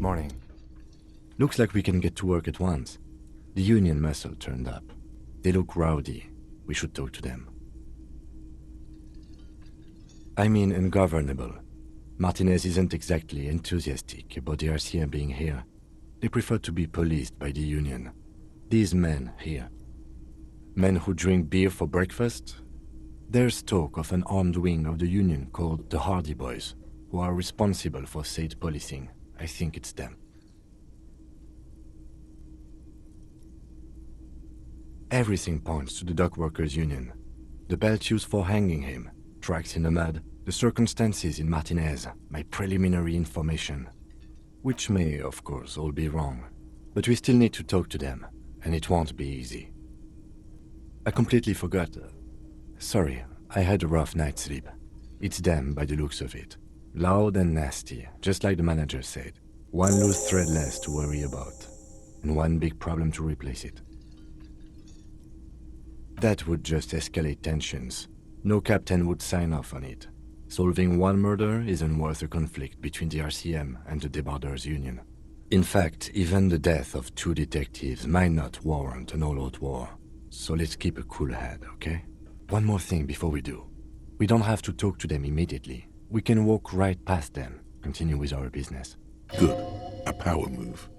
Morning. Looks like we can get to work at once. The union muscle turned up. They look rowdy. We should talk to them. I mean ungovernable. Martinez isn't exactly enthusiastic about the RCM being here. They prefer to be policed by the union. These men here. Men who drink beer for breakfast? There's talk of an armed wing of the union called the Hardy Boys, who are responsible for said policing. I think it's them. Everything points to the dock workers' union. The belt used for hanging him, tracks in the mud, the circumstances in Martinez, my preliminary information. Which may, of course, all be wrong. But we still need to talk to them, and it won't be easy. I completely forgot. Sorry, I had a rough night's sleep. It's them by the looks of it. Loud and nasty, just like the manager said. One loose thread less to worry about, and one big problem to replace it. That would just escalate tensions. No captain would sign off on it. Solving one murder isn't worth a conflict between the RCM and the Debarders' Union. In fact, even the death of 2 detectives might not warrant an all-out war. So let's keep a cool head, okay? One more thing before we do. We don't have to talk to them immediately. We can walk right past them, continue with our business. Good. A power move.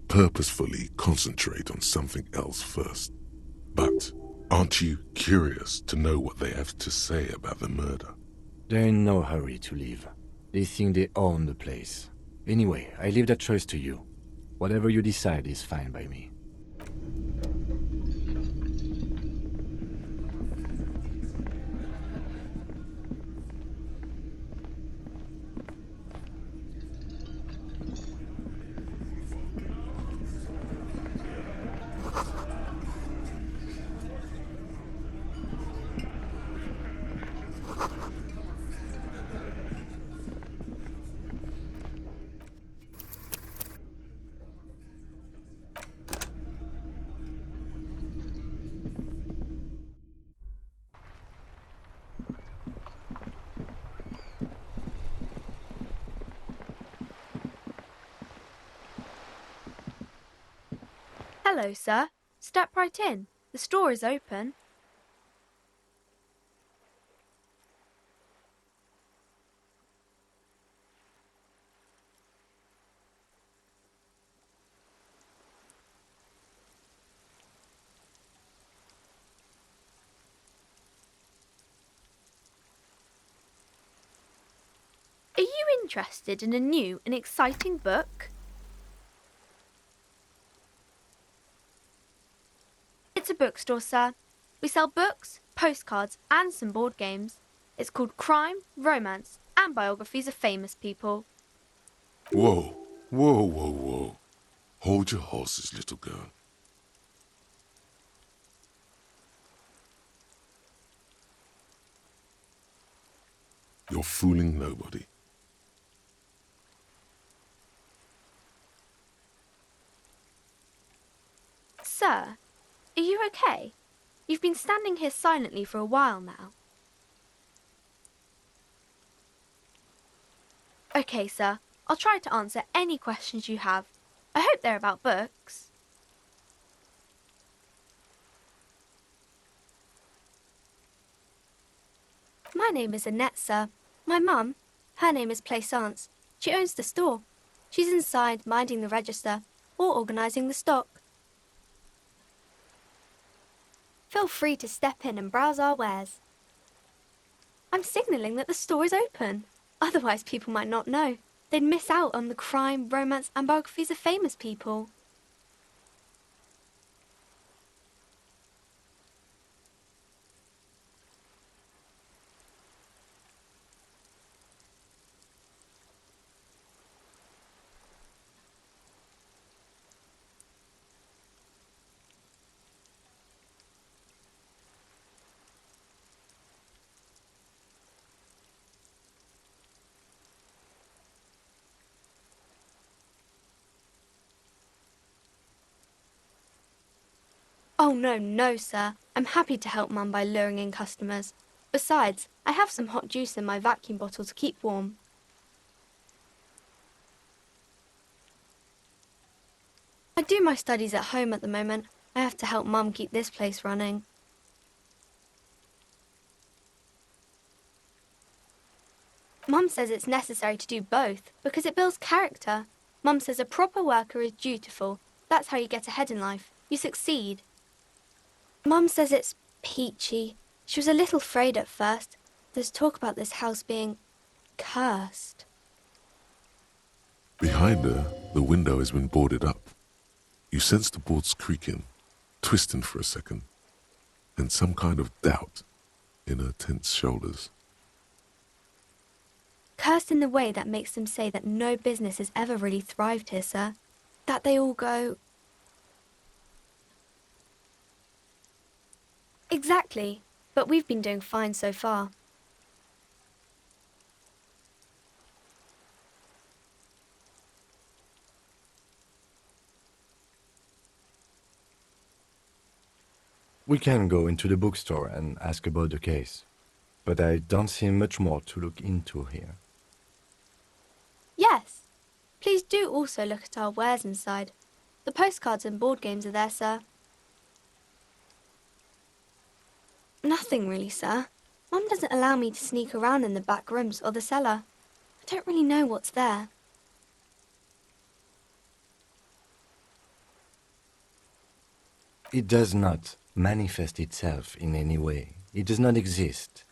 Purposefully concentrate on something else first. But aren't you curious to know what they have to say about the murder? They're in no hurry to leave. They think they own the place. Anyway, I leave that choice to you. Whatever you decide is fine by me. Hello, sir. Step right in. The store is open. Are you interested in a new and exciting book? It's a bookstore, sir. We sell books, postcards, and some board games. It's called Crime, Romance, and Biographies of Famous People. Whoa, whoa, whoa, whoa. Hold your horses, little girl. You're fooling nobody. Sir, are you okay? You've been standing here silently for a while now. Okay, sir. I'll try to answer any questions you have. I hope they're about books. My name is Annette, sir. My mum, her name is Plaisance. She owns the store. She's inside minding the register or organising the stock. Feel free to step in and browse our wares. I'm signalling that the store is open. Otherwise people might not know. They'd miss out on the crime, romance and biographies of famous people. Oh, no, sir. I'm happy to help Mum by luring in customers. Besides, I have some hot juice in my vacuum bottle to keep warm. I do my studies at home at the moment. I have to help Mum keep this place running. Mum says it's necessary to do both because it builds character. Mum says a proper worker is dutiful. That's how you get ahead in life. You succeed. Mum says it's peachy. She was a little afraid at first. There's talk about this house being cursed. Behind her, the window has been boarded up. You sense the boards creaking, twisting for a second, and some kind of doubt in her tense shoulders. Cursed in the way that makes them say that no business has ever really thrived here, sir. That they all go... Exactly, but we've been doing fine so far. We can go into the bookstore and ask about the case, but I don't see much more to look into here. Yes. Please do also look at our wares inside. The postcards and board games are there, sir. Nothing really, sir. Mum doesn't allow me to sneak around in the back rooms or the cellar. I don't really know what's there. It does not manifest itself in any way. It does not exist.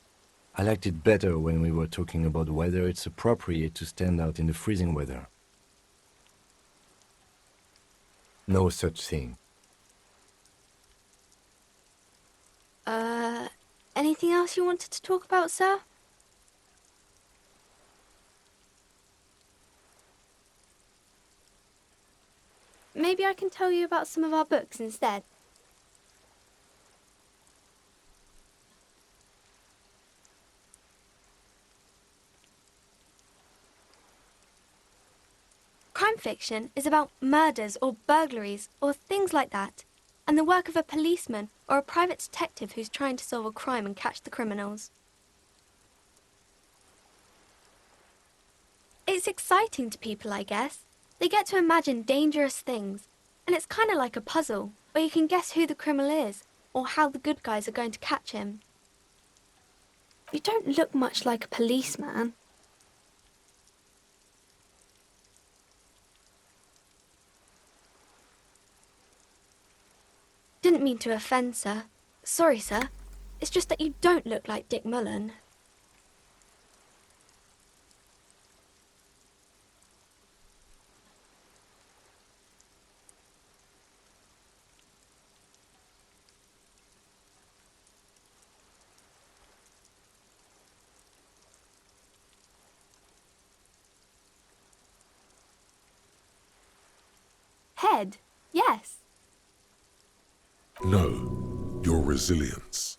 I liked it better when we were talking about whether it's appropriate to stand out in the freezing weather. No such thing. Anything else you wanted to talk about, sir? Maybe I can tell you about some of our books instead. Crime fiction is about murders or burglaries or things like that, and the work of a policeman or a private detective who's trying to solve a crime and catch the criminals. It's exciting to people, I guess. They get to imagine dangerous things, and it's kind of like a puzzle, where you can guess who the criminal is or how the good guys are going to catch him. You don't look much like a policeman. Didn't mean to offend, sir. Sorry, sir. It's just that you don't look like Dick Mullen. Head, yes. No, your resilience.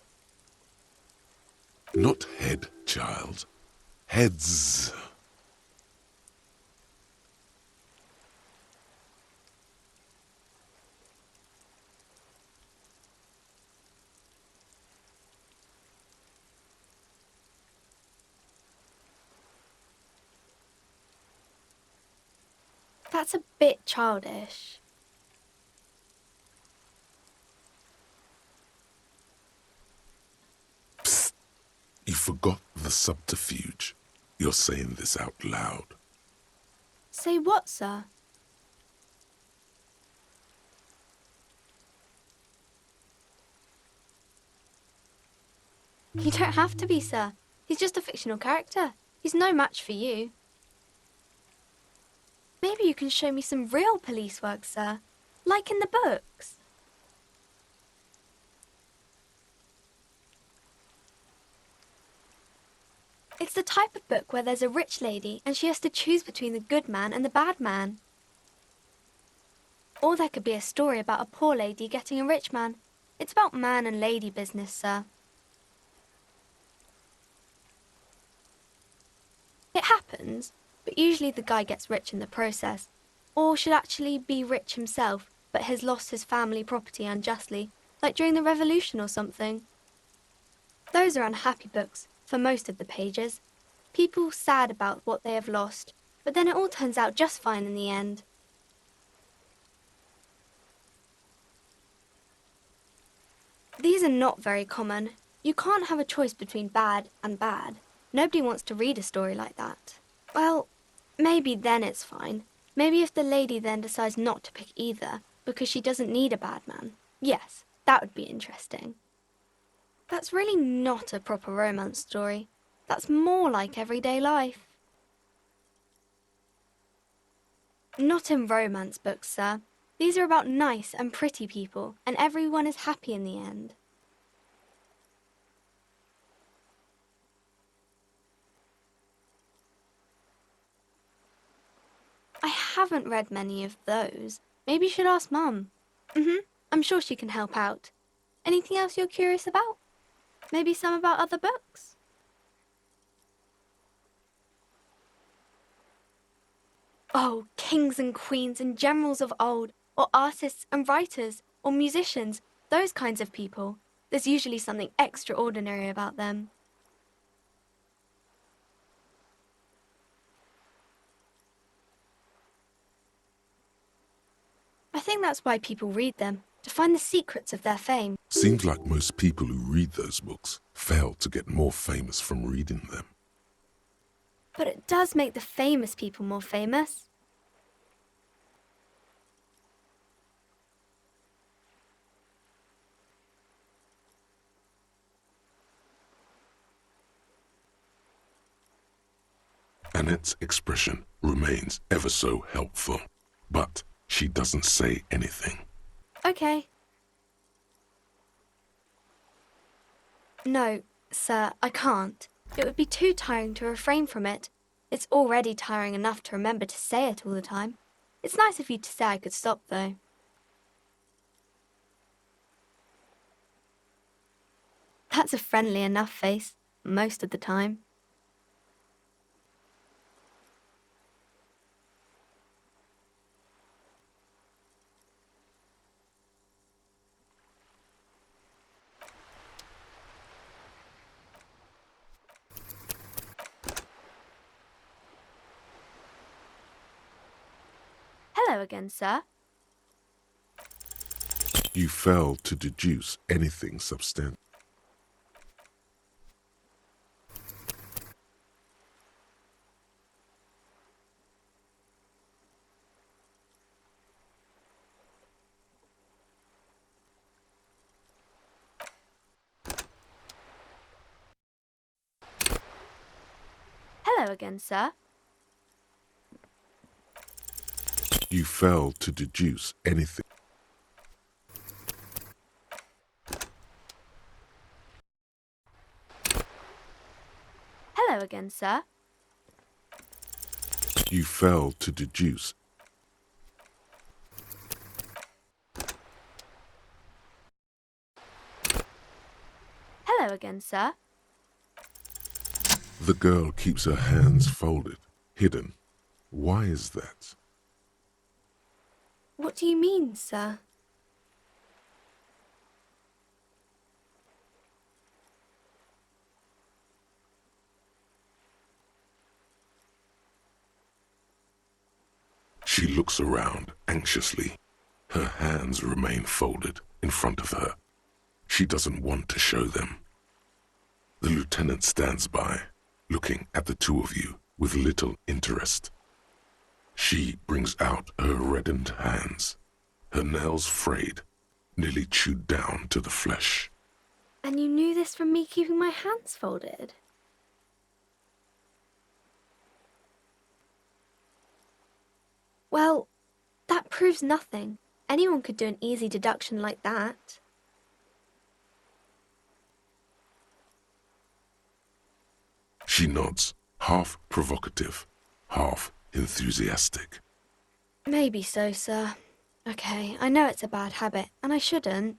Not head, child. Heads. That's a bit childish. Psst. You forgot the subterfuge. You're saying this out loud. Say what, sir? You don't have to be, sir. He's just a fictional character. He's no match for you. Maybe you can show me some real police work, sir. Like in the books. It's the type of book where there's a rich lady and she has to choose between the good man and the bad man. Or there could be a story about a poor lady getting a rich man. It's about man and lady business, sir. It happens, but usually the guy gets rich in the process. Or should actually be rich himself, but has lost his family property unjustly, like during the revolution or something. Those are unhappy books, for most of the pages. People sad about what they have lost, but then it all turns out just fine in the end. These are not very common. You can't have a choice between bad and bad. Nobody wants to read a story like that. Well, maybe then it's fine. Maybe if the lady then decides not to pick either because she doesn't need a bad man. Yes, that would be interesting. That's really not a proper romance story. That's more like everyday life. Not in romance books, sir. These are about nice and pretty people, and everyone is happy in the end. I haven't read many of those. Maybe you should ask Mum. I'm sure she can help out. Anything else you're curious about? Maybe some about other books? Oh, kings and queens and generals of old, or artists and writers, or musicians, those kinds of people. There's usually something extraordinary about them. I think that's why people read them, to find the secrets of their fame. Seems like most people who read those books fail to get more famous from reading them. But it does make the famous people more famous. Annette's expression remains ever so helpful, but she doesn't say anything. Okay. No, sir, I can't. It would be too tiring to refrain from it. It's already tiring enough to remember to say it all the time. It's nice of you to say I could stop, though. That's a friendly enough face, most of the time. Hello again, sir. You fail to deduce anything substantial. Hello again, sir. You fail to deduce anything. Hello again, sir. You fail to deduce. Hello again, sir. The girl keeps her hands folded, hidden. Why is that? What do you mean, sir? She looks around anxiously. Her hands remain folded in front of her. She doesn't want to show them. The lieutenant stands by, looking at the two of you with little interest. She brings out her reddened hands, her nails frayed, nearly chewed down to the flesh. And you knew this from me keeping my hands folded? Well, that proves nothing. Anyone could do an easy deduction like that. She nods, half provocative, half enthusiastic. Maybe so, sir. Okay, I know it's a bad habit, and I shouldn't.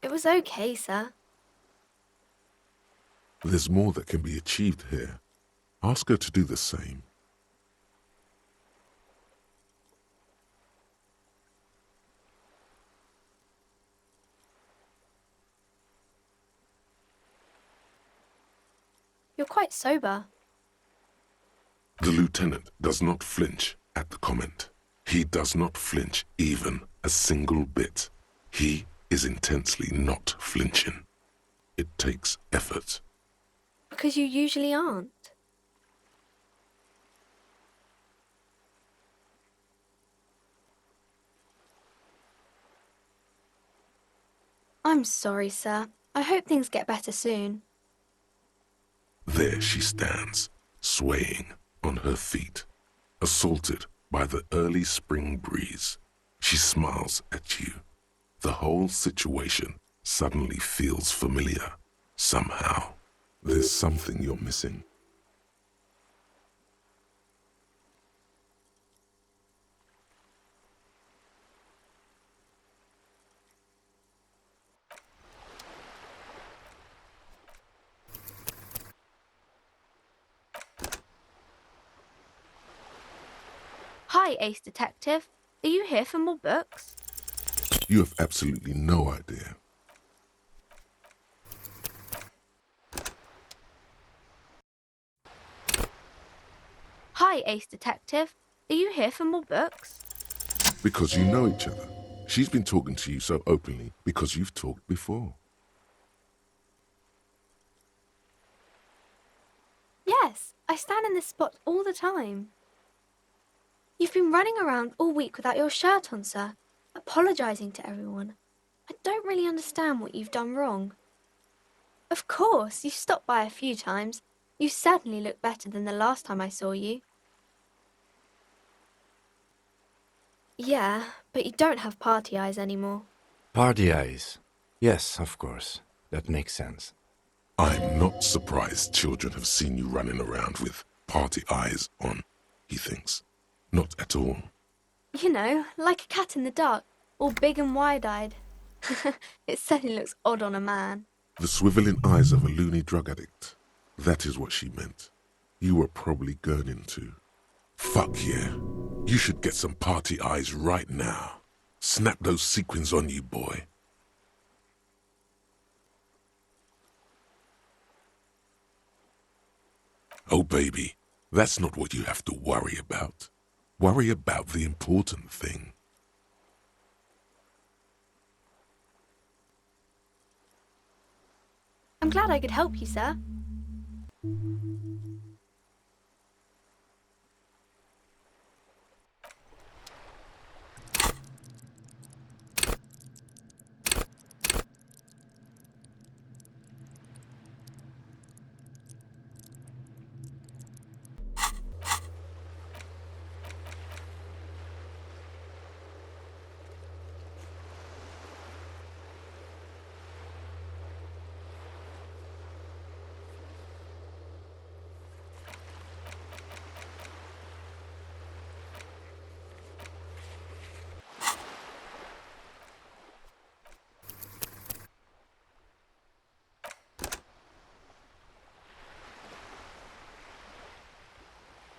It was okay, sir. There's more that can be achieved here. Ask her to do the same. You're quite sober. lieutenant does not flinch at the comment. He does not flinch even a single bit. He is intensely not flinching. It takes effort. Because you usually aren't. I'm sorry, sir. I hope things get better soon. There she stands, swaying on her feet, assaulted by the early spring breeze. She smiles at you. The whole situation suddenly feels familiar. Somehow, there's something you're missing. Hi, Ace Detective. Are you here for more books? You have absolutely no idea. Hi, Ace Detective. Are you here for more books? Because you know each other. She's been talking to you so openly because you've talked before. Yes, I stand in this spot all the time. You've been running around all week without your shirt on, sir, apologising to everyone. I don't really understand what you've done wrong. Of course, you stopped by a few times. You certainly look better than the last time I saw you. Yeah, but you don't have party eyes anymore. Party eyes. Yes, of course. That makes sense. I'm not surprised children have seen you running around with party eyes on, he thinks. Not at all. You know, like a cat in the dark, all big and wide-eyed. It certainly looks odd on a man. The swiveling eyes of a loony drug addict. That is what she meant. You were probably gurning too. Fuck yeah. You should get some party eyes right now. Snap those sequins on you, boy. Oh, baby, that's not what you have to worry about. Worry about the important thing. I'm glad I could help you, sir.